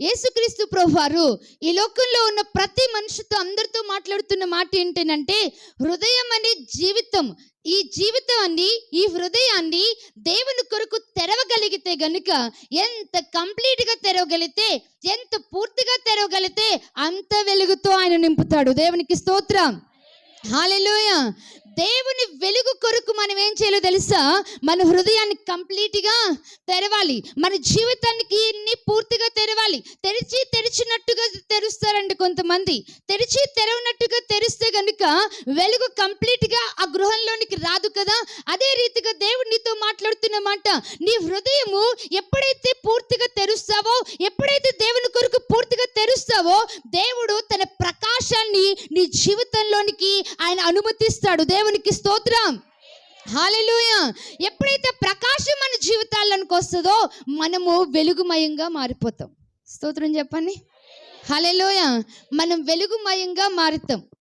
యేసుక్రీస్తు ప్రభువారు ఈ లోకంలో ఉన్న ప్రతి మనిషితో అందరితో మాట్లాడుతున్న మాట ఏంటంటే, హృదయం అనే జీవితం, ఈ జీవితాన్ని, ఈ హృదయాన్ని దేవుని కొరకు తెరవగలిగితే గనుక, ఎంత కంప్లీట్గా తెరవగలిగితే, ఎంత పూర్తిగా తెరవగలిగితే అంత వెలుగుతో ఆయన నింపుతాడు. దేవునికి స్తోత్రం, హల్లెలూయా. దేవుని వెలుగు కొరకు మనం ఏం చేయాలో తెలుసా? మన హృదయాన్ని కంప్లీట్గా తెరవాలి, మన జీవితానికి పూర్తిగా తెరవాలి. తెరిచినట్టుగా తెరుస్తారండి కొంతమంది. తెరవనట్టుగా తెరిస్తే కనుక వెలుగు కంప్లీట్గా ఆ గృహంలోనికి రాదు కదా. అదే రీతిగా దేవుడు నీతో మాట్లాడుతున్న మాట, నీ హృదయము ఎప్పుడైతే పూర్తిగా తెరుస్తావో, ఎప్పుడైతే దేవుని కొరకు పూర్తిగా తెరుస్తావో, దేవుడు తన ప్రకాశాన్ని నీ జీవితంలోనికి ఆయన అనుమతిస్తాడు. దేవునికి స్తోత్రం, హల్లెలూయా. ఎప్పుడైతే ప్రకాశం మన జీవితాల్లోకి వస్తుందో మనము వెలుగుమయంగా మారిపోతాం. స్తోత్రం చెప్పండి, హల్లెలూయా. మనం వెలుగుమయంగా మారుతాం.